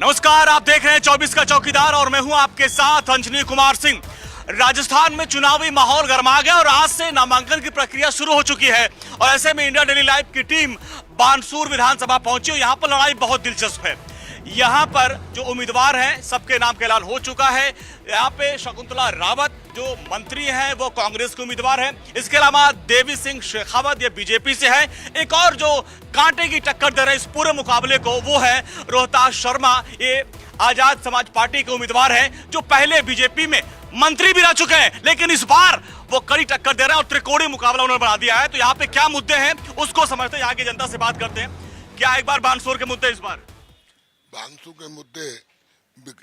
नमस्कार, आप देख रहे हैं 24 का चौकीदार और मैं हूं आपके साथ अंजनी कुमार सिंह। राजस्थान में चुनावी माहौल गर्मा गया और आज से नामांकन की प्रक्रिया शुरू हो चुकी है और ऐसे में इंडिया डेली लाइव की टीम बानसूर विधानसभा पहुंची और यहाँ पर लड़ाई बहुत दिलचस्प है। यहाँ पर जो उम्मीदवार हैं सबके नाम का ऐलान हो चुका है। यहाँ पे शकुंतला रावत जो मंत्री हैं वो कांग्रेस के उम्मीदवार हैं। इसके अलावा देवी सिंह शेखावत ये बीजेपी से है। एक और जो कांटे की टक्कर दे रहे इस पूरे मुकाबले को वो है रोहतास शर्मा, ये आजाद समाज पार्टी के उम्मीदवार हैं जो पहले बीजेपी में मंत्री भी रह चुके हैं, लेकिन इस बार वो कड़ी टक्कर दे रहे हैं और त्रिकोणीय मुकाबला उन्होंने बना दिया है। तो यहाँ पे क्या मुद्दे हैं उसको समझते हैं, यहाँ की जनता से बात करते हैं। क्या एक बार बानसूर के मुद्दे इस बार? बानसूर के मुद्दे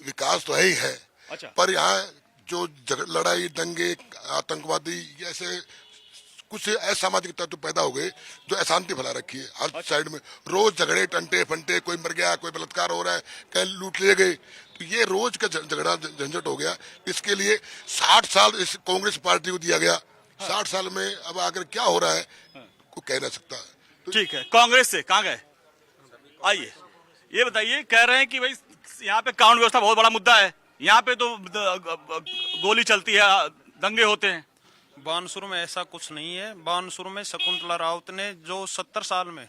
विकास तो है ही है। अच्छा। पर यहाँ जो लड़ाई, दंगे, आतंकवादी ऐसे कुछ असामाजिक तत्व पैदा हो गए जो अशांति फैला रखी है हर साइड में। रोज झगड़े, टंटे फंटे, कोई मर गया, कोई बलात्कार हो रहा है, कहीं लूट लिए गए। तो ये रोज का झगड़ा झंझट हो गया। इसके लिए 60 साल इस कांग्रेस पार्टी को दिया गया। 60 साल में अब आकर क्या हो रहा है को कह नहीं सकता। तो ठीक है, कांग्रेस से कहाँ गए? आइए ये बताइए, कह रहे हैं कि भाई यहाँ पे कानून व्यवस्था बहुत बड़ा मुद्दा है, यहाँ पे तो गोली चलती है, दंगे होते हैं। बानसूर में ऐसा कुछ नहीं है। बानसूर में शकुंतला रावत ने जो 70 साल में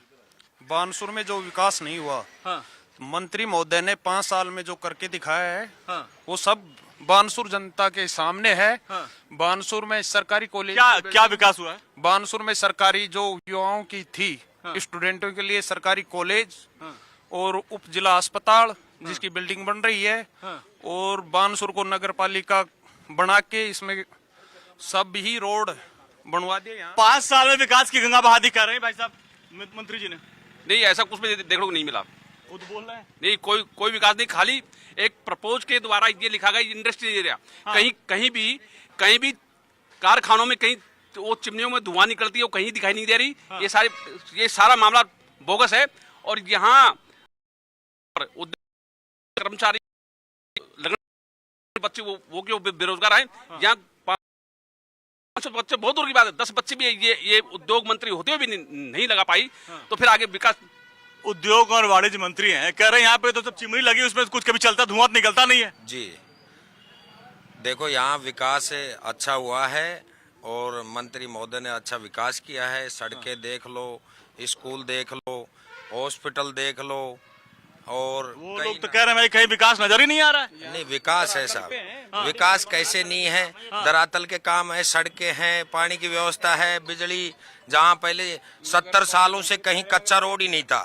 बानसूर में जो विकास नहीं हुआ, हाँ। मंत्री महोदय ने 5 साल में जो करके दिखाया है, हाँ। वो सब बानसूर जनता के सामने है। हाँ। बानसूर में सरकारी कॉलेज क्या विकास हुआ है? बानसूर में सरकारी जो युवाओं की थी, हाँ। स्टूडेंटों के लिए सरकारी कॉलेज, हाँ। और उप जिला अस्पताल जिसकी बिल्डिंग बन रही है, हाँ। और बानसूर को नगर पालिका बना के इसमें सब ही रोड बनवा दिए। यहाँ 5 साल में विकास की गंगा बहा दी कर रहे हैं भाई साहब मंत्री जी ने। नहीं, ऐसा कुछ भी देखने को नहीं मिला। खुद बोल रहे हैं नहीं, कोई विकास नहीं। खाली एक प्रपोज के द्वारा ये लिखा गया इंडस्ट्री एरिया। हाँ। कहीं भी कारखानों में कहीं वो चिमनियों में धुआं निकलती है, वो कहीं दिखाई नहीं दे रही। हाँ। ये सारा मामला बोगस है। और यहाँ कर्मचारी बच्चे वो क्यों बेरोजगार हैं। हाँ। यहाँ 5 बच्चे बहुत दूर की बात है, 10 बच्चे भी ये उद्योग मंत्री होते हुए भी नहीं लगा पाई। हाँ। तो फिर आगे विकास। उद्योग और वाणिज्य मंत्री हैं, कह रहे हैं यहाँ पे तो सब चिमनी लगी, उसमें कुछ कभी चलता धुआं निकलता नहीं है। जी देखो, यहाँ विकास अच्छा हुआ है और मंत्री महोदय ने अच्छा विकास किया है। सड़कें देख लो, स्कूल देख लो, हॉस्पिटल देख लो, और वो लोग तो कह रहे हैं भाई कहीं विकास नजर ही नहीं आ रहा है। नहीं, विकास है साहब। विकास कैसे नहीं है? धरातल के काम है, सड़कें हैं, पानी की व्यवस्था है, बिजली। जहाँ पहले 70 सालों से कहीं कच्चा रोड ही नहीं था,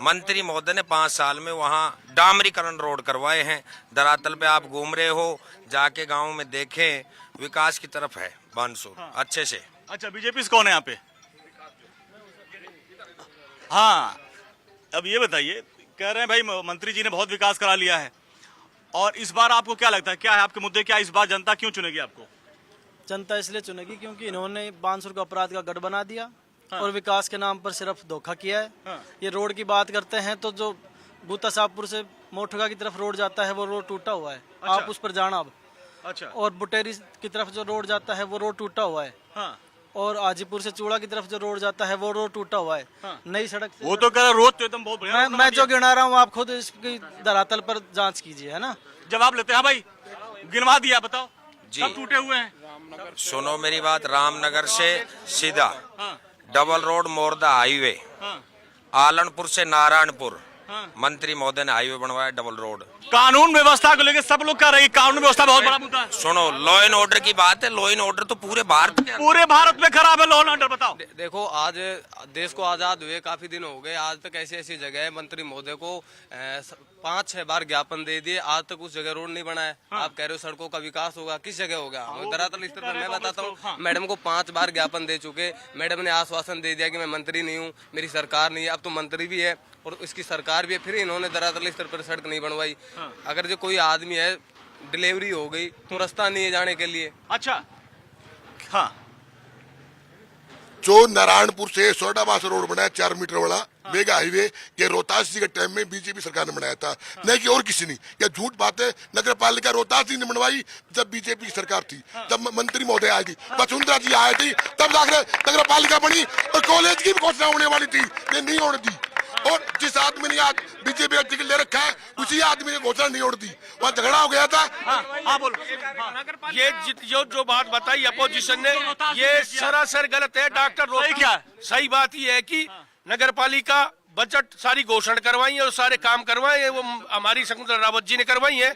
मंत्री महोदय ने 5 साल में वहाँ डामरीकरण रोड करवाए हैं। धरातल पे आप घूम रहे हो, जाके गाँव में देखें, विकास की तरफ है बानसूर अच्छे से। अच्छा, बीजेपी से कौन है यहाँ पे? हाँ, अब ये बताइए, कह रहे हैं भाई मंत्री जी ने बहुत विकास करा लिया है और इस बार आपको क्या लगता है, क्या है आपके मुद्दे? क्या इस बार जनता क्यों चुनेगी आपको? जनता इसलिए चुनेगी क्योंकि इन्होंने बानसूर को अपराध का गढ़ बना दिया। हाँ। और विकास के नाम पर सिर्फ धोखा किया है। हाँ। ये रोड की बात करते हैं तो जो बूता साहबपुर से मोठगा की तरफ रोड जाता है वो रोड टूटा हुआ है। अच्छा। आप उस पर जाना अब। अच्छा। और बुटेरी की तरफ जो रोड जाता है वो रोड टूटा हुआ है। हाँ। और हाजीपुर से चूड़ा की तरफ जो रोड जाता है वो रोड टूटा हुआ है। हाँ। नई सड़क से वो तो कह रहे रोड तो एकदम बहुत बढ़िया मैं जो गिना रहा हूँ आप खुद इसकी धरातल पर जांच कीजिए, है ना। जवाब लेते हैं। हाँ भाई, गिनवा दिया, बताओ जी। सब टूटे हुए हैं। सुनो मेरी बात, रामनगर से सीधा हाँ। डबल रोड मोरदा हाईवे, हाँ। आलनपुर से नारायणपुर, हाँ। मंत्री महोदय ने हाईवे बनवाया, डबल रोड। कानून व्यवस्था को लेकर सब लोग कह रहे हैं कानून व्यवस्था बहुत बड़ा मुद्दा है। सुनो, लॉ एंड ऑर्डर की बात है। लॉ एंड ऑर्डर तो पूरे भारत में पूरे भारत में खराब है लॉ एंड ऑर्डर। बताओ। देखो, आज देश को आजाद हुए काफी दिन हो गए, आज तक ऐसी ऐसी जगह है मंत्री महोदय को 5-6 बार ज्ञापन दे दिए, आज तक उस जगह रोड नहीं बना है। हाँ। आप कह रहे हो सड़कों का विकास होगा, किस जगह होगा? धरातल स्तर पर मैं बताता हूँ। हाँ। मैडम को 5 बार ज्ञापन दे चुके, मैडम ने आश्वासन दे दिया कि मैं मंत्री नहीं हूँ, मेरी सरकार नहीं है। अब तो मंत्री भी है और इसकी सरकार भी है, फिर इन्होंने धरातल स्तर पर सड़क नहीं बनवाई। हाँ। अगर जो कोई आदमी है, डिलीवरी हो गई तो रास्ता नहीं है जाने के लिए। अच्छा। हाँ। जो नारायणपुर से सोडाबाद रोड बनाया 4 मीटर वाला मेगा हाईवे, ये रोहतास जी के टाइम में बीजेपी सरकार ने बनाया था। नहीं कि और किसी नहीं। ये झूठ बात है। नगर पालिका रोहतास जी ने बनवाई जब बीजेपी की सरकार थी, जब मंत्री महोदय आई थी, वसुंधरा जी आई थी, तब जाकर नगर पालिका बनी और कॉलेज की भी घोषणा होने वाली थी, ये नहीं होने दी। और जिस आदमी ने आज बीजेपी का टिकट ले रखा है उसी आदमी ने घोषणा नहीं उड़ दी, वहाँ झगड़ा हो गया था। हाँ बोलो। ये जो बात बताई अपोजिशन ने ये सरासर गलत है। डॉक्टर सही क्या है? सही बात ये है कि नगर पालिका बजट सारी घोषणा करवाई है और सारे काम करवाए हैं, वो हमारी शकुंतला रावत जी ने करवाई है।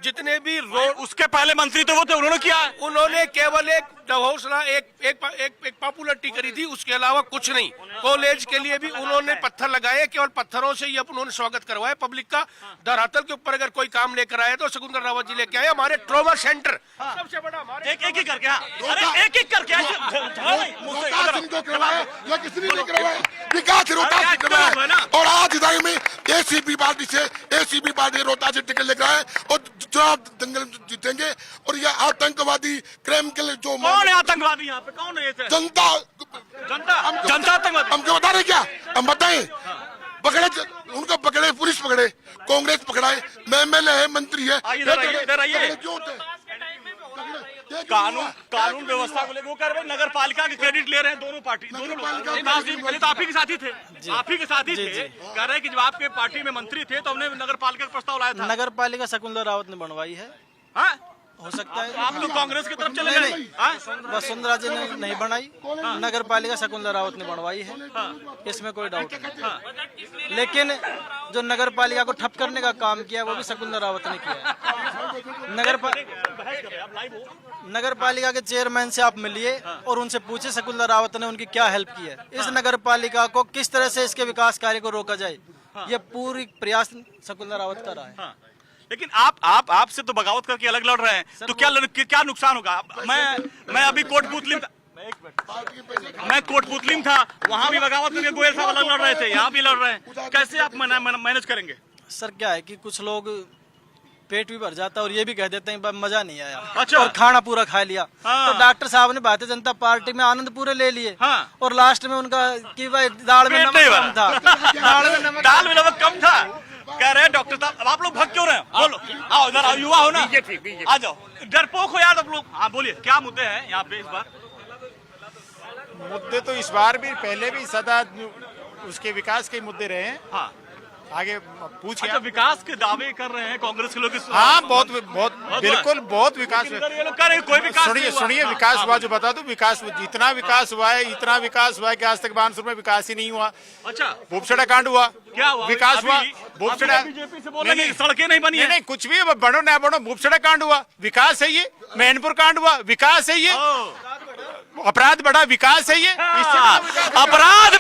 जितने भी रोड उसके पहले मंत्री तो वो थे, उन्होंने किया है। उन्होंने केवल एक घोषणा एक पॉपुलरिटी करी थी, उसके अलावा कुछ नहीं। कॉलेज के लिए भी उन्होंने पत्थर लगाए, केवल पत्थरों से ही उन्होंने स्वागत करवाया पब्लिक का। धरातल के ऊपर अगर कोई काम लेकर आए तो शकुंतला रावत जी लेके आए। हमारे ट्रॉमा सेंटर सबसे बड़ा हमारे एक ही करके, अरे एक एक करके रोहतास इनको करवाया या किसी ने नहीं करवाया, विकास रोहतास ने करवाया। और आज इधर में एसीपी पार्टी रोहतास से टिकट लेकर आए और चुनाव दंगल जीतेंगे। और यह आतंकवादी क्राइम के लिए जो कौन है आतंकवादी यहाँ पे, कौन है ये? जनता आतंकवादी हमको बता रहे क्या, हम बताएं? पकड़े उनको, पकड़े पुलिस, पकड़े कांग्रेस पकड़ाए, एमएलए है, मंत्री है, इधर आइए। क्यों थे? कानून व्यवस्था को लेकर वो कर रहे, नगर पालिका के क्रेडिट ले रहे हैं दोनों पार्टी, दोनों लोग। पहले तो आप ही के साथ ही थे, आप ही के साथ ही थे। कह रहे हैं कि जब आपके पार्टी में मंत्री थे तो हमने नगर पालिका का प्रस्ताव लाया था। नगर पालिका शकुंतला रावत ने बनवाई है, हाँ? हो सकता है। आप लोग कांग्रेस की तरफ चले नहीं, गए। नहीं, वसुंधरा जी ने नहीं बनाई, नगर पालिका शकुंतला रावत ने बनवाई है, इसमें कोई डाउट नहीं। लेकिन जो नगर पालिका को ठप करने का काम किया वो भी शकुंतला रावत ने किया है। नगर पालिका के चेयरमैन से आप मिलिए और उनसे पूछे शकुंतला रावत ने उनकी क्या हेल्प की है, इस नगर पालिका को किस तरह से इसके विकास कार्य को रोका जाए, ये पूरी प्रयास शकुंतला रावत कर रहा है। लेकिन आपसे तो बगावत करके अलग लड़ रहे हैं, तो क्या नुकसान होगा? मैं अभी कोटपुतली मैं कोटपुतली में था, वहाँ भी बगावत करके गोयल साहब अलग लड़ रहे थे, यहाँ भी लड़ रहे हैं। कैसे आप मैनेज करेंगे? सर क्या है कि कुछ लोग पेट भी भर जाता है और ये भी कह देते हैं मजा नहीं आया, अच्छा। और खाना पूरा खा लिया। तो डॉक्टर साहब ने भारतीय जनता पार्टी में आनंद पूरे ले लिए, और लास्ट में उनका कि भाई दाल में नमक कम था, दाल में नमक कम था। कह रहे हैं डॉक्टर साहब, अब आप लोग भग क्यों रहे हैं? बोलो, आओ इधर आओ, युवा हो ना, आ जाओ, डरपोक हो यार आप लोग। हाँ बोलिए, क्या मुद्दे हैं यहाँ पे इस बार? मुद्दे तो इस बार भी, पहले भी सदा उसके विकास के मुद्दे रहे हैं। हाँ, आगे पूछ अच्छा, विकास के दावे कर रहे हैं कांग्रेस के लोग। हाँ, बहुत बिल्कुल बहुत विकास। ये लोग कह रहे हैं कोई विकास सुनिए विकास हुआ, जो बता दूं, विकास इतना विकास हुआ है कि आज तक बानसूर में विकास ही नहीं हुआ। अच्छा, भूपसड़ा कांड हुआ, क्या हुआ? विकास हुआ, भूपसड़ा बीजेपी से बोल रहे हैं सड़कें नहीं बनी है। नहीं, कुछ भी बढ़ो ना बढ़ो, भूपसड़ा कांड हुआ, विकास है ये। मैनपुर कांड हुआ, विकास है ये। अपराध बढ़ा, विकास है ये। अपराध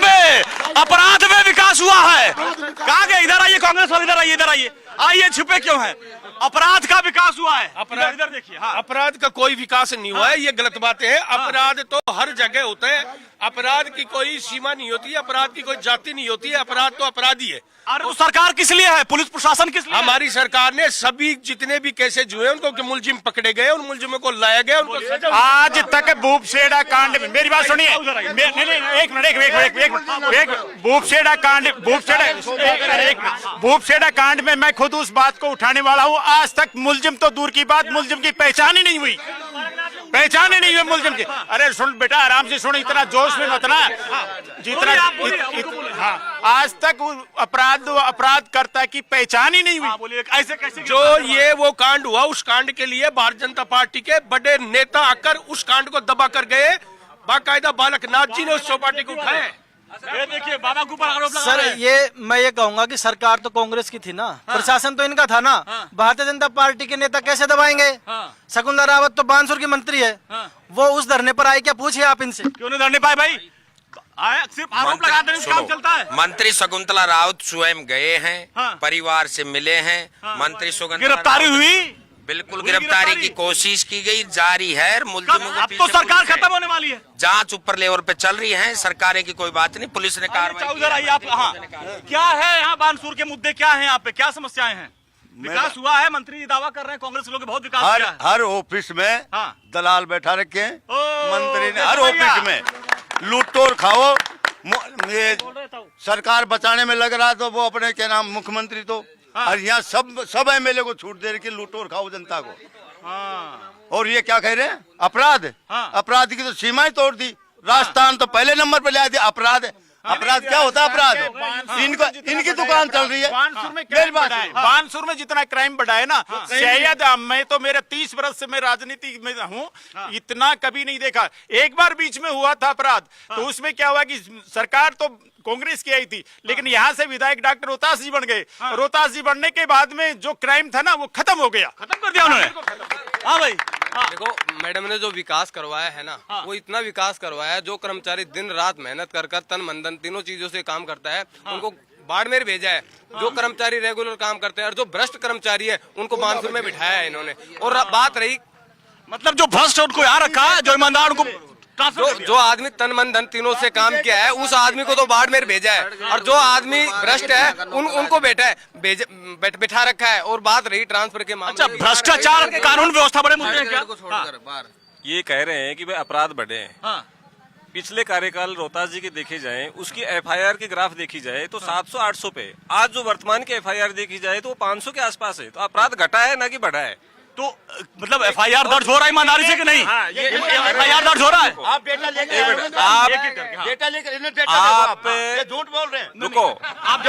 में विकास हुआ है। कहाँ गए? इधर आइए कांग्रेस वाले, इधर आइए, छुपे क्यों हैं? अपराध का विकास हुआ है। इधर देखिए। हाँ, अपराध का कोई विकास नहीं हुआ है, ये गलत बातें हैं। अपराध तो हर जगह होता है, अपराध की कोई सीमा नहीं होती है, अपराध की कोई जाति नहीं होती है, अपराध तो अपराधी है। और तो सरकार किस लिए है, पुलिस प्रशासन किस लिए? हमारी सरकार ने सभी जितने भी केसेज हुए उनको मुलजिम पकड़े गए, उन मुलजिमों को लाया गया, उनको सजा। आज तक भूपसेड़ा कांड में, मेरी बात सुनिए, एक मिनट, भूपसेड़ा कांड में मैं खुद उस बात को उठाने वाला हूँ। आज तक मुलजिम तो दूर की बात, मुलजिम की पहचान ही नहीं हुई, पहचान ही नहीं हुई मुलजिम की। अरे सुन बेटा, आराम से सुन, इतना जोश में मत ना, जितना हाँ, आज तक अपराधकर्ता की पहचान ही नहीं हुई। ऐसे कैसे? जो ये वो कांड हुआ, उस कांड के लिए भारतीय जनता पार्टी के बड़े नेता आकर उस कांड को दबा कर गए। बाकायदा बालकनाथ जी ने उस चौपाटी को उठाया। ये देखिए, बाबा के ऊपर आरोप लगा सर रहे हैं। ये मैं ये कहूंगा कि सरकार तो कांग्रेस की थी ना, प्रशासन तो इनका था ना। भारतीय जनता पार्टी के नेता कैसे दबाएंगे? शकुंतला रावत तो बानसूर की मंत्री है, वो उस धरने पर आई, क्या पूछिए आप इनसे? क्यों नहीं धरने पाए भाई? सिर्फ आरोप लगा देने से काम चलता है? मंत्री शकुंतला रावत स्वयं गए हैं, परिवार से मिले हैं। मंत्री शकुंतला गिरफ्तारी हुई, बिल्कुल गिरफ्तारी की कोशिश की गई, जारी है। अब तो सरकार खत्म होने वाली है, जांच ऊपर लेवल पे चल रही है, सरकारें की कोई बात नहीं, पुलिस ने कार्रवाई की। आप हाँ, क्या है यहाँ बानसूर के मुद्दे, क्या है यहाँ पे, क्या समस्याएं हैं? विकास हुआ है, मंत्री दावा कर रहे हैं कांग्रेस के लोग बहुत विकास किया है। हर ऑफिस में दलाल बैठा रखे हैं, मंत्री ने हर ऑफिस में लूटोर खाओ। ये सरकार बचाने में लग रहा, तो वो अपने क्या नाम मुख्यमंत्री तो और यहाँ सब एमएलए को छूट दे रही, लूटोर खाओ जनता को। और ये क्या कह रहे हैं? अपराध, अपराध की तो सीमाएं तोड़ दी। राजस्थान तो पहले नंबर पे ले आया, अपराध अपराध क्या होता है? अपराध इनकी दुकान चल रही है। बानसूर में मेरी क्राइम बात बढ़ा है, सुनो। बानसूर में जितना क्राइम बढ़ा है ना, शायद मैं तो मेरे 30 वर्ष से मैं राजनीति में हूँ, इतना कभी नहीं देखा। एक बार बीच में हुआ था अपराध, तो उसमें क्या हुआ कि सरकार तो कांग्रेस की आई थी, लेकिन यहाँ से विधायक डॉक्टर रोहतास जी बन गए। रोहतास जी बनने के बाद में जो क्राइम था ना वो खत्म हो गया, खत्म कर दिया उन्होंने। हाँ भाई, देखो मैडम ने जो विकास करवाया है ना, वो इतना विकास करवाया है, जो कर्मचारी दिन रात मेहनत कर तन मन धन तीनों चीजों से काम करता है, उनको बाड़मेर भेजा है। जो कर्मचारी रेगुलर काम करते हैं और जो भ्रष्ट कर्मचारी है उनको बानसूर में बिठाया है इन्होंने। और बात रही, मतलब जो भ्रष्ट है उनको यहाँ रखा है, जो ईमानदार उनको जो आदमी तन मन धन तीनों से काम किया है उस आदमी को तो बाड़मेर भेजा है, और जो आदमी भ्रष्ट है उनको बैठा रखा है। और बात रही ट्रांसफर के मामले। अच्छा, भ्रष्टाचार, कानून व्यवस्था बड़े मुद्दे हैं क्या? ये कह रहे हैं कि भाई अपराध बढ़े हैं। पिछले कार्यकाल रोहतास जी की देखे जाए, उसकी एफआईआर की ग्राफ देखी जाए तो 700-800 पे, आज जो वर्तमान की एफआईआर देखी जाए तो वो 500 के आसपास है। तो अपराध घटा है ना कि बढ़ा है? तो मतलब एफआईआर दर्ज हो रहा है ईमानदारी से कि नहीं? एफआईआर दर्ज हो रहा है? आप डेटा लेकर डेटा लेकर आप झूठ बोल रहे हैं। रुको, आप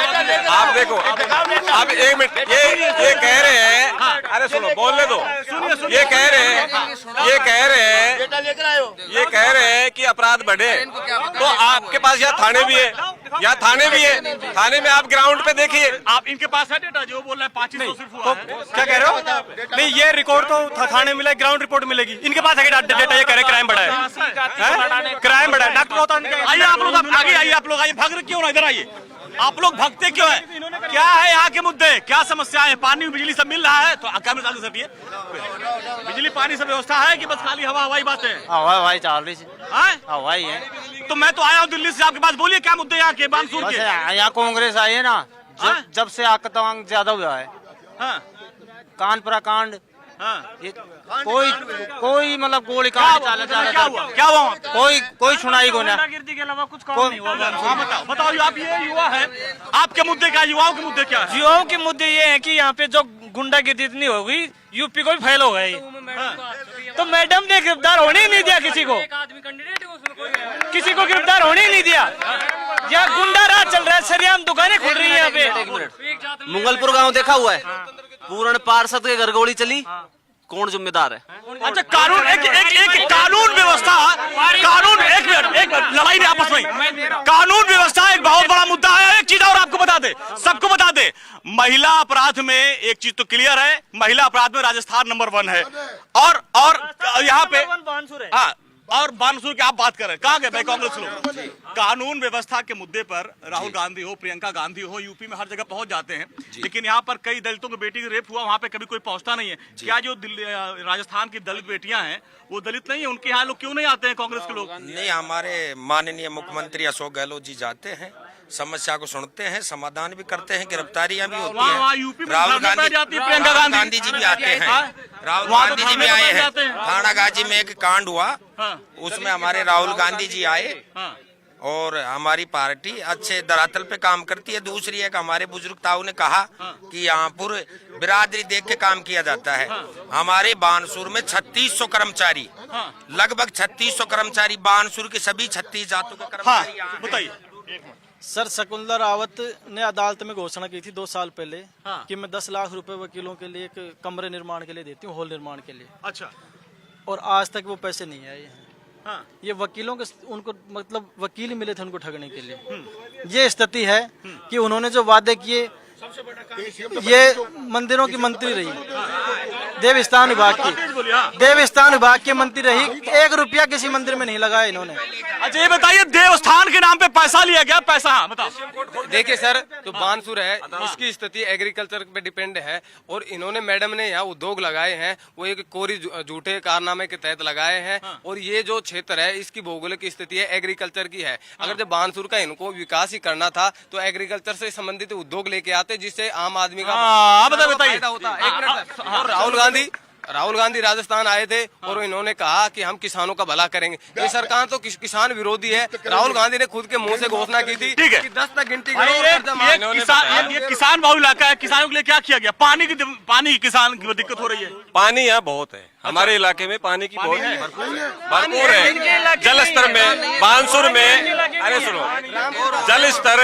देखो, आप एक मिनट, ये कह रहे हैं, अरे सुनो, बोलने दो। ये कह रहे हैं कि अपराध बढ़े, तो आपके पास यहाँ थाने भी है, थाने में आप ग्राउंड पे देखिए। आप इनके पास है डेटा जो बोल रहे हैं 2500 सिर्फ हुआ है? क्या कह रहे हो? नहीं, ये रिकॉर्ड तो थाने मिला, ग्राउंड रिपोर्ट मिलेगी। इनके पास है डेटा, ये कह रहे क्राइम बढ़ा है, क्राइम बढ़ा है। डॉक्टर होता है। आइए आप लोग, आगे आइए आप लोग, आइए। भाग रहे क्यों ना, इधर आइए। आप लोग भागते क्यों हैं? क्या है यहाँ के मुद्दे, क्या समस्या है? पानी बिजली सब मिल रहा है? तो कैमरे चालू सटिए। बिजली पानी सब व्यवस्था है कि बस खाली हवाई बातें हैं? हवाई चल रही है, हवाई है। तो मैं तो आया हूँ दिल्ली से आपके पास, बोलिए क्या मुद्दे यहाँ के बानसूर के? यहाँ कांग्रेस आई है ना, जब से आतंक ज्यादा हुआ है। कानपुरा कांड, ये कोई मतलब गोली कांड क्या हुआ? कोई सुनाई को ना, गुंडागिर्दी के अलावा कुछ काम नहीं हुआ। बताओ आप, ये युवा है, आपके मुद्दे क्या, युवाओं के मुद्दे क्या है? युवाओं के मुद्दे ये है कि यहाँ पे जो गुंडागिर्दी इतनी हो गई, यूपी को भी फैल हो गई। तो मैडम ने गिरफ्तार होने ही नहीं दिया किसी को, गिरफ्तार होने ही नहीं दिया। यहाँ गुंडा राज चल रहा है, सरेआम दुकानें खुल रही है यहाँ पे। मुगलपुर गाँव देखा हुआ है, पूर्ण पार्षद के घर गोली चली, कौन जिम्मेदार है? अच्छा, कानून एक कानून व्यवस्था, एक मिनट लड़ाई नहीं आपस में। कानून व्यवस्था एक बहुत बड़ा मुद्दा है। एक चीज और आपको बता दे, सबको बता दे, महिला अपराध में एक चीज तो क्लियर है, महिला अपराध में राजस्थान नंबर 1 है। और यहाँ पे हाँ, और बानसूर की आप बात कर रहे हैं, कहाँ गए भाई कांग्रेस लोग? कानून व्यवस्था के मुद्दे पर राहुल गांधी हो, प्रियंका गांधी हो, यूपी में हर जगह पहुंच जाते हैं, लेकिन यहाँ पर कई दलितों की बेटी की रेप हुआ, वहाँ पे कभी कोई पहुंचता नहीं है। क्या जो राजस्थान की दलित बेटियां हैं वो दलित नहीं है? उनके यहाँ लोग क्यों नहीं आते हैं कांग्रेस के लोग? नहीं, हमारे माननीय मुख्यमंत्री अशोक गहलोत जी जाते हैं, समस्या को सुनते हैं, समाधान भी करते हैं, गिरफ्तारियां भी होती हैं। राहुल गांधी जी भी आते हैं, राहुल गांधी जी भी आए हैं। थाना गाजी में एक कांड हुआ, उसमें हमारे राहुल गांधी जी आए, और हमारी पार्टी अच्छे धरातल पे काम करती है। दूसरी एक हमारे बुजुर्ग ताऊ ने कहा कि यहाँ पर बिरादरी देख के काम किया जाता है। हमारे बानसूर में 3600 कर्मचारी, लगभग 3600 कर्मचारी, बानसूर के सभी 36 जातों के कर्मचारी। बताइए सर, शकुंतला रावत ने अदालत में घोषणा की थी 2 साल पहले कि मैं 10 लाख रुपए वकीलों के लिए एक कमरे निर्माण के लिए देती हूँ, हॉल निर्माण के लिए। अच्छा, और आज तक वो पैसे नहीं आए हैं। ये वकीलों के, उनको मतलब वकील ही मिले थे उनको ठगने के लिए। ये स्थिति है कि उन्होंने जो वादे किए, ये मंदिरों की मंत्री रही, देवस्थान विभाग की मंत्री रही, 1 रुपया किसी मंदिर में नहीं लगाया इन्होंने। अच्छा, ये बताइए, देवस्थान के नाम पे पैसा लिया गया, पैसा? हाँ बताओ। देखिए सर, जो बानसूर है इसकी स्थिति एग्रीकल्चर पे डिपेंड है, और इन्होंने मैडम ने यहाँ उद्योग लगाए हैं, वो एक कोरी झूठे कारनामे के तहत लगाए हैं। और ये जो क्षेत्र है इसकी भौगोलिक स्थिति है एग्रीकल्चर की है। अगर जब बानसूर का इनको विकास ही करना था तो एग्रीकल्चर से संबंधित उद्योग लेके आते, जिससे आम आदमी का बताइए। फायदा होता। एक मिनट, और राहुल गांधी राहुल गांधी राजस्थान आए थे और इन्होंने कहा कि हम किसानों का भला करेंगे। ये सरकार तो किसान विरोधी है। राहुल गांधी ने खुद के मुंह से घोषणा की थी ठीक है कि 10 तक गिनती भाई, ये किसान बहुल इलाका है, किसानों के लिए क्या किया गया? पानी किसान की दिक्कत हो रही है। पानी यहाँ बहुत है, हमारे इलाके में पानी की बहुत भरपूर है। जल स्तर में बानसूर में, अरे सुनो, जल स्तर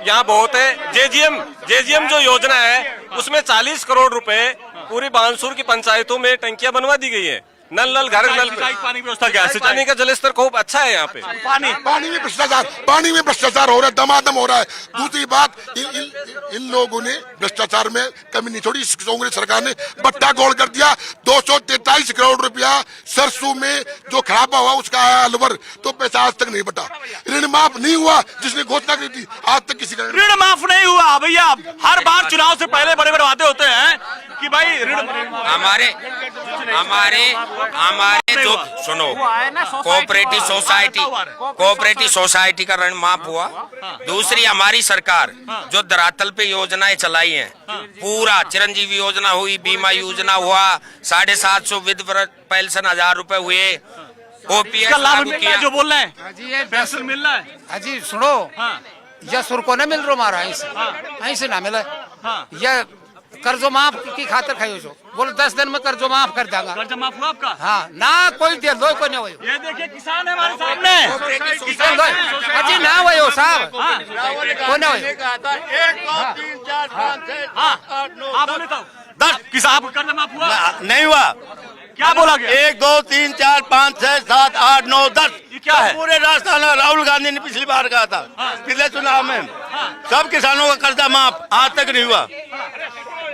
यहाँ बहुत है। जेजीएम जो योजना है उसमें 40 करोड़ रुपए पूरी बानसूर की पंचायतों में टंकियां बनवा दी गई है। नल घर नल पानी की व्यवस्था क्या है? पानी का जल स्तर खूब अच्छा है यहाँ पे। पानी में भ्रष्टाचार हो रहा है, दमादम हो रहा है। दूसरी बात, इन लोगों ने भ्रष्टाचार में कमी नहीं छोड़ी। कांग्रेस सरकार ने बट्टा गोल कर दिया। 243 करोड़ रुपया सरसों में जो खराबा हुआ उसका आया अलवर, तो पैसा आज तक नहीं बटा। ऋण माफ नहीं हुआ जिसने घोषणा की थी, आज तक किसी का ऋण माफ नहीं हुआ। भैया हर बार चुनाव से पहले बड़े बड़े वादे होते हैं कि भाई ऋण हमारे जो सुनो, कोऑपरेटिव सोसाइटी का ऋण माफ हुआ। दूसरी हमारी सरकार जो धरातल पे योजनाएं चलाई हैं, पूरा चिरंजीवी योजना हुई, बीमा योजना हुआ, 750 विधवा पेंशन 1000 रुपए हुए, ओपीएस लाभ मिल रहा है जो बोल रहे हैं, पेंशन मिल रहा है। अजी सुनो, यह सुर को न मिल रहा हमारा ऐसे ना मिला। यह कर्जो माफ की खातर खाई जो बोलो 10 दिन में कर्जो माफ कर देगा। कर्जा माफ हुआ आपका? हाँ ना, कोई दे दो को नहीं हो। ये देखिए किसान है हमारे सामने, किसान अजी ना हो साहब, को नहीं हो। 1 2 3 4 5 6 8 9 आप बोले तो 10 किसान कर्जा माफ हुआ नहीं हुआ। क्या बोला गया? 1 2 3 4 5 6 7 8 9 10। ये क्या है? पूरे राजस्थान में राहुल गांधी ने पिछली बार कहा था, पिछले चुनाव में सब किसानों का कर्जा माफ, आज तक नहीं हुआ।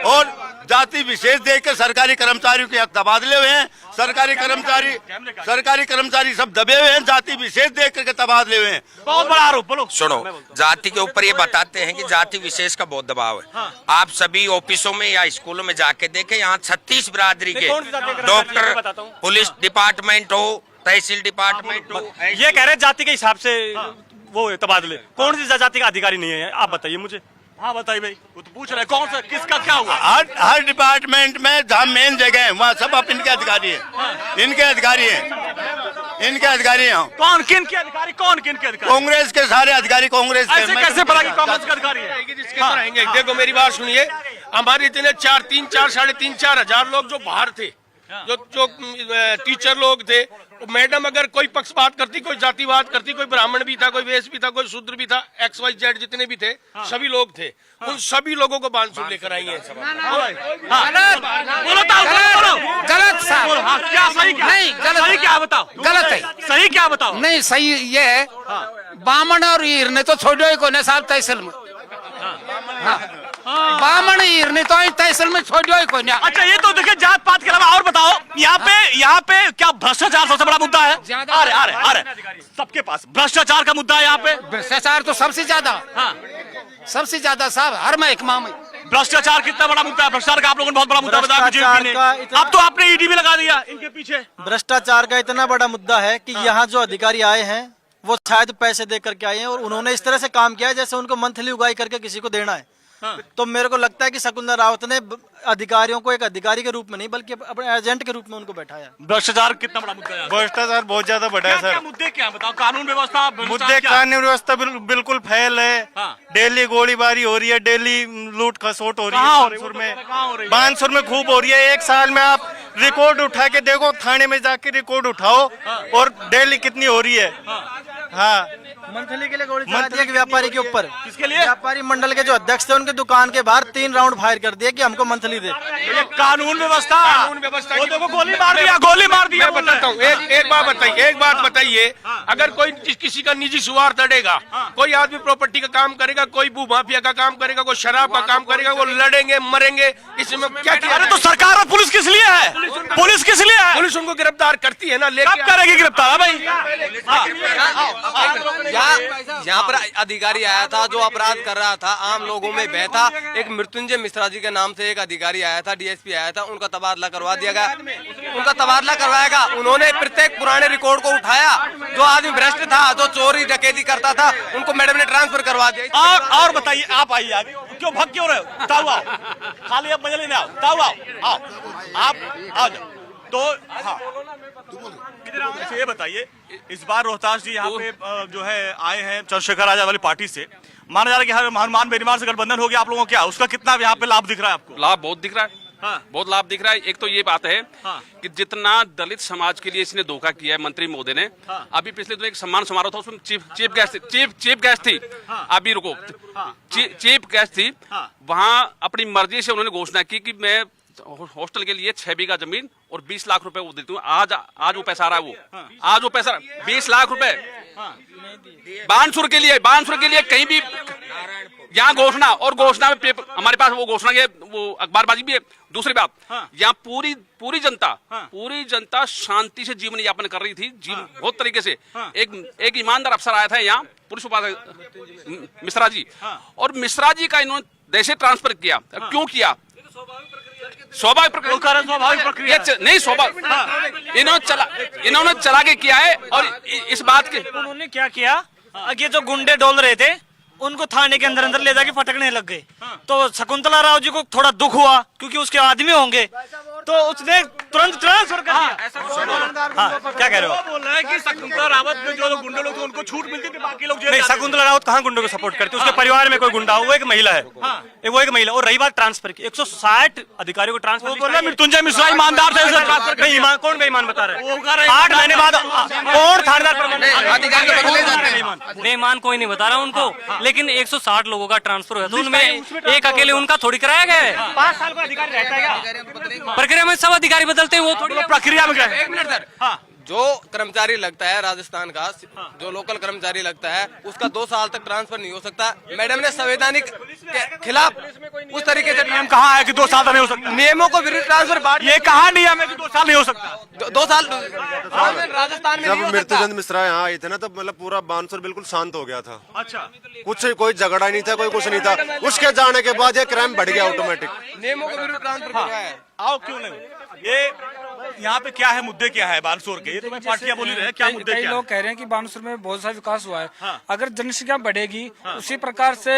और जाति विशेष देकर सरकारी कर्मचारियों के तबादले हुए हैं। सरकारी कर्मचारी सब दबे हुए हैं, जाति विशेष देख करके तबादले हुए हैं। बहुत बड़ा आरोप। बोलो। सुनो, जाति के ऊपर ये बताते हैं कि जाति विशेष का बहुत दबाव है। आप सभी ऑफिसों में या स्कूलों में जाके देखें, यहाँ 36 बिरादरी के डॉक्टर, पुलिस डिपार्टमेंट हो, तहसील डिपार्टमेंट हो, ये कह रहे जाति के हिसाब से वो तबादले। कौन सी जाति का अधिकारी नहीं है, आप बताइए मुझे। हाँ बताइए भाई, वो तो पूछ रहे कौन सा किसका क्या हुआ। हर डिपार्टमेंट में जहाँ मेन जगह है वहाँ सब आप इनके अधिकारी हैं, इनके अधिकारी हैं। कौन किन के अधिकारी, कौन किन के अधिकारी? कांग्रेस के सारे अधिकारी कांग्रेस के। ऐसे कैसे पता कि कांग्रेस के अधिकारी है? देखो मेरी बात सुनिए, हमारे इतने 3 4 साढ़े 3 4 हजार लोग जो बाहर थे, जो टीचर लोग थे, मैडम अगर कोई पक्षपात करती, कोई जातिवाद करती, कोई ब्राह्मण भी था, कोई वेश भी था, कोई शूद्र भी था, XYZ जितने भी थे, सभी लोग थे, उन सभी लोगों को बानसूर लेकर आई है। गलत साहब, क्या सही क्या नहीं, गलत सही क्या बताओ? गलत है। सही क्या बताओ? नहीं सही ये है, बामन और हीर ने तो छोड़ो ही को न साहब तहसील में। बामन हीर ने तो तहसील में छोड़ो ही को नहीं। अच्छा ये तो देखिए जात पात के अलावा और बताओ, यहाँ पे क्या भ्रष्टाचार सबसे बड़ा मुद्दा है? अरे सबके पास भ्रष्टाचार का मुद्दा है यहाँ पे। भ्रष्टाचार तो सबसे ज्यादा, सबसे ज्यादा साहब हर महकमा में। भ्रष्टाचार कितना बड़ा मुद्दा है? भ्रष्टाचार का आप लोगों ने बहुत बड़ा मुद्दा बताया बीजेपी ने। अब तो आपने ईडी भी लगा दिया इनके पीछे। भ्रष्टाचार का इतना बड़ा मुद्दा है कि यहाँ जो अधिकारी आए हैं वो शायद पैसे दे करके आए हैं और उन्होंने इस तरह से काम किया है जैसे उनको मंथली उगाई करके किसी को देना है। तो मेरे को लगता है कि शकुंतला रावत ने अधिकारियों को एक अधिकारी के रूप में नहीं बल्कि अपने एजेंट के रूप में उनको बैठाया। भ्रष्टाचार कितना बड़ा मुद्दा है? भ्रष्टाचार बहुत ज्यादा बड़ा है सर। मुद्दे क्या बताओ? कानून व्यवस्था, मुद्दे कानून व्यवस्था बिल्कुल फैल है। डेली गोलीबारी हो रही है, डेली लूट खसोट हो रही है। बानसूर में खूब हो रही है। एक साल में आप रिकॉर्ड उठा के देखो, थाने में जाके रिकॉर्ड उठाओ और डेली कितनी हो रही है। हाँ, मंथली के लिए गोली चला दिया कि व्यापारी के ऊपर। किसके लिए? व्यापारी मंडल के जो अध्यक्ष थे उनके दुकान के बाहर 3 राउंड फायर कर दिए कि हमको मंथली दे। ये कानून व्यवस्था वो देखो, गोली मार दिया। मैं बताता हूँ, एक बात बताइए, अगर कोई किसी का निजी स्वार्थ अड़ेगा, कोई आदमी प्रॉपर्टी का काम करेगा, कोई भू माफिया का काम करेगा, कोई शराब का काम करेगा, वो लड़ेंगे मरेंगे, इसमें क्या किया? अरे तो सरकार और पुलिस किस लिए है? पुलिस किस लिए है? पुलिस उनको गिरफ्तार करती है ना, लेकिन करेगी गिरफ्तार भाई। यहाँ पर अधिकारी आया था जो अपराध कर रहा था, आम लोगों में बह था। एक मृत्युंजय मिश्रा जी के नाम से एक अधिकारी आया था, डीएसपी आया था, उनका तबादला करवा दिया गया। उनका तबादला करवाएगा। उन्होंने प्रत्येक पुराने रिकॉर्ड को उठाया। जो आदमी भ्रष्ट था, जो चोरी डकैती करता था, उनको मैडम ने ट्रांसफर करवा दिया। और बताइए, आप आइए आगे, क्यों भाग क्यों रहे हो? ताऊ आओ, खाली अब मजा लेने आओ, ताऊ आओ, आप आओ जाओ। तो हाँ, अच्छा, ये बताइए इस बार रोहतास जी यहाँ पे जो है आए हैं चंद्रशेखर आजाद वाली पार्टी से, माना जा रहा है कि हनुमान बेनीवाल से गठबंधन हो गया आप लोगों को, क्या उसका कितना यहाँ पे लाभ दिख रहा है आपको? लाभ बहुत दिख रहा है। हाँ। बहुत लाभ दिख रहा है। एक तो ये बात है हाँ। कि जितना दलित समाज के लिए इसने धोखा किया है मंत्री महोदय ने। हाँ। अभी पिछले दिनों एक सम्मान समारोह था, उसमें चीफ गेस्ट थी। हाँ। अभी रुको, चीफ गेस्ट थी। हाँ। वहां अपनी मर्जी से उन्होंने घोषणा की कि मैं हॉस्टल के लिए 6 बीघा जमीन और 20 लाख रुपए वो देती हूँ। आज वो पैसा आ रहा है, वो आज वो पैसा 20 लाख रुपए बानसूर के लिए कहीं भी यहाँ घोषणा, और घोषणा में पेपर हमारे पास वो घोषणा के वो अखबारबाजी भी है। दूसरी बात, यहाँ पूरी जनता शांति से जीवन यापन कर रही थी, बहुत तरीके से। एक ईमानदार अफसर आया था यहाँ, पुलिस उपाध्यक्ष मिश्रा जी, और मिश्रा जी का इन्होंने देश से ट्रांसफर किया। क्यों किया? स्वाभाविक प्रक्रिया नहीं, स्वाभाविक इन्होंने चला के किया है। और इस बात के उन्होंने क्या किया, ये जो गुंडे डोल रहे थे उनको थाने के अंदर ले जाके फटकने लग गए। तो शकुंतला राव जी को थोड़ा दुख हुआ क्योंकि उसके आदमी होंगे, तो उसने तुरंत ट्रांसफर कर दिया। हाँ, क्या कह रहे हो? बोल रहे हैं कि शकुंतला रावत में जो गुंडे लोग थे उनको छूट मिलती थी, बाकी लोग नहीं, शकुंतला रावत कहाँ गुंडों को सपोर्ट करती है? उसके परिवार में कोई गुंडा हो, वो एक महिला है। वो एक महिला। और रही बात ट्रांसफर की, 160 अधिकारियों को ट्रांसफर बोल रहे मृत्युंजय मिश्रा ईमानदार थे, कौन बेईमान बता रहे हैं? 8 महीने बाद कौन थानेदार बेईमान कोई नहीं बता रहा उनको, लेकिन 160 लोगों का ट्रांसफर हुआ था, उनमें एक अकेले उनका थोड़ी कराया गया है। 5 साल का अधिकारी रहता है क्या? प्रक्रिया में सब अधिकारी बदलते हैं, वो थोड़ी प्रक्रिया में क्या है? एक मिनट सर। हाँ, जो कर्मचारी लगता है राजस्थान का, जो लोकल कर्मचारी लगता है, उसका 2 साल तक ट्रांसफर नहीं हो सकता। मैडम ने संवैधानिक के खिलाफ उस तरीके से नियम कहा है कि 2 साल नहीं हो सकता? नियमों को विरुद्ध ट्रांसफर, ये कहा नियम है कि 2 साल नहीं हो सकता? 2 साल राजस्थान में जब मृत्युंजय मिश्रा यहाँ आए थे ना, तब मतलब पूरा बानसूर बिल्कुल शांत हो गया था। अच्छा, कुछ कोई झगड़ा नहीं था, कोई कुछ नहीं था। उसके जाने के बाद ये क्राइम बढ़ गया ऑटोमेटिक। नियमों को विरुद्ध ट्रांसफर कर रहा है। आओ, क्यों नहीं? ये यहाँ पे क्या है, मुद्दे क्या है बानसूर के? ये तो मैं पार्टियां बोली रहे हैं, क्या मुद्दे क्या? लोग कह रहे हैं कि बानसूर में बहुत सारा विकास हुआ है। अगर जनसंख्या बढ़ेगी उसी प्रकार से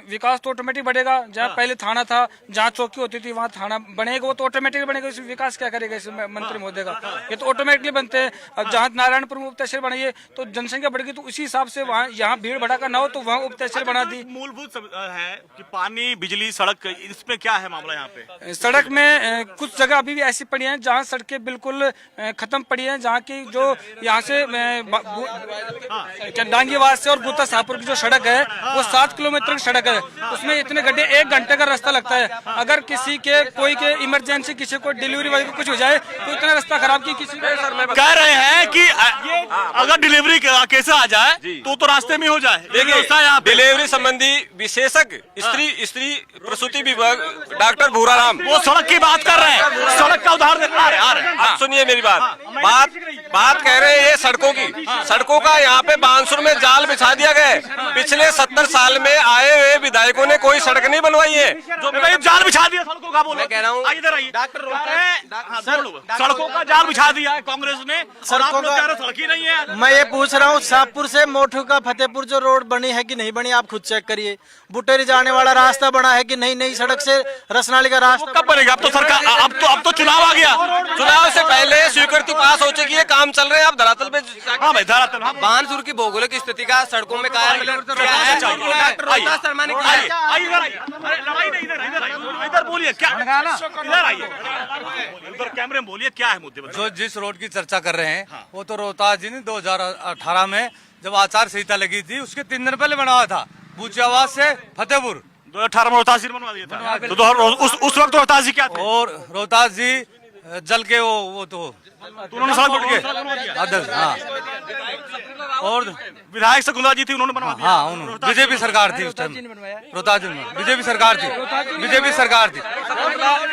विकास तो ऑटोमेटिक बढ़ेगा। जहाँ पहले थाना था, जहाँ चौकी होती थी, वहाँ थाना बनेगा, वो तो ऑटोमेटिक बनेगा। इसमें विकास क्या करेगा इस मंत्री महोदय का? ये तो ऑटोमेटिकली बनते हैं। अब जहाँ नारायणपुर में उप तहसील बनाइए तो जनसंख्या बढ़ेगी, तो उसी हिसाब से वहाँ यहाँ भीड़ भड़ाका ना हो तो वहाँ उप तहसील बना दी। मूलभूत है कि पानी, बिजली, सड़क, इसमें क्या है मामला? यहाँ पे सड़क में कुछ जगह अभी भी ऐसी पड़ी हैं जहाँ सड़कें बिल्कुल खत्म पड़ी हैं, जहाँ की जो यहाँ से डांगीवास से और गुत्ता शाहपुर की जो सड़क है वो 7 किलोमीटर की सड़क है। उसमें इतने गड्ढे, 1 घंटे का रास्ता लगता है। अगर किसी के कोई के इमरजेंसी, किसी को डिलीवरी वगैरह कुछ हो जाए तो इतना रास्ता खराब की किसी कह रहे हैं कि अगर डिलीवरी केस आ जाए तो रास्ते में हो जाए। देखिए, डिलीवरी संबंधी विशेषज्ञ स्त्री प्रसूति विभाग डॉक्टर भूराराम वो सड़क की बात कर रहे हैं, सड़क का उदाहरण आ रहे हैं। आप सुनिए मेरी बात कह रहे हैं ये सड़कों की। सड़कों का यहाँ पे बानसूर में जाल बिछा दिया गया है। पिछले 70 साल में आए हुए विधायकों ने कोई सड़क नहीं बनवाई है, जो जाल बिछा दिया सड़कों का। बोलो, मैं कह रहा हूँ सड़कों का जाल बिछा दिया है कांग्रेस ने, और आप लोग कह रहे सड़क ही नहीं है। मैं ये पूछ रहा हूँ, शाहपुर से मोठू का फतेहपुर जो रोड बनी है कि नहीं बनी, आप खुद चेक करिए। बुटेरी जाने वाला रास्ता बना है कि नहीं? नई सड़क से रसनाली का रास्ता कब बनेगा? अब तो सरकार, अब तो चुनाव आ गया। चुनाव से पहले स्वीकृति पास हो चुकी है, काम चल रहे हैं। आप धरातल पे हाँ भाई, धरातल। बानसूर की भौगोलिक स्थिति का सड़कों में क्या है? इधर बोलिए, क्या इधर आइए, उधर कैमरे में बोलिए, क्या है मुद्दे? जो जिस रोड की चर्चा कर रहे हैं वो तो रोहतास जी ने 2018 में जब आचार संहिता लगी थी उसके 3 दिन पहले बनाया था, बूचियावास से फतेहपुर। 2018 में रोहतास जी बनवा दिया था। तो उस वक्त रोहतास जी क्या थे? और रोहतास जी जल के वो तो उन्होंने सड़क बन के अध्यक्ष, हाँ, और विधायक शकुंतला जी थी, उन्होंने बनवा दिया। हाँ, उन्होंने बीजेपी सरकार थी उस टाइम, रोहतास में बीजेपी सरकार थी।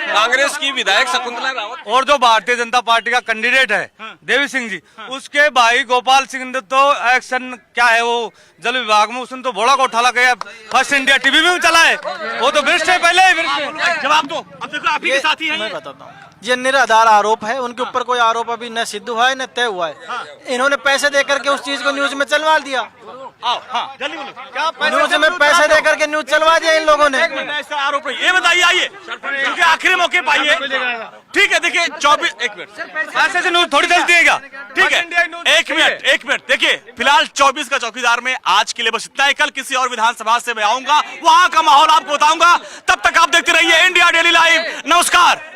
कांग्रेस की विधायक शकुंतला रावत और जो भारतीय जनता पार्टी का कैंडिडेट है देवी सिंह जी, उसके भाई गोपाल सिंह ने तो एक्शन क्या है वो जल विभाग में, उसने तो भोला को उठाला गया। फर्स्ट इंडिया टीवी में चला है, वो तो भ्रष्ट है पहले ही। जवाब दो। अब देखो, आप ही के साथी हैं। मैं बताता हूँ, ये निराधार आरोप है। उनके ऊपर कोई आरोप अभी न सिद्ध हुआ है न तय हुआ है। इन्होंने पैसे दे करके उस चीज को न्यूज में चलवा दिया। आओ, हाँ, जल्दी बोलो। क्या न्यूज में पैसे दे करके न्यूज चलवा दिया इन लोगों ने। ऐसा आरोप है, ये बताइए, आइए, क्योंकि आखिरी मौके पर आइए। ठीक है, देखिए 24, एक मिनट, ऐसे से न्यूज थोड़ी चलती है क्या? ठीक है, एक मिनट, देखिए फिलहाल 24 का चौकीदार में आज के लिए बस इतना ही। कल किसी और विधानसभा से मैं आऊंगा, वहां का माहौल आपको बताऊंगा। तब तक आप देखते रहिए इंडिया डेली लाइव। नमस्कार।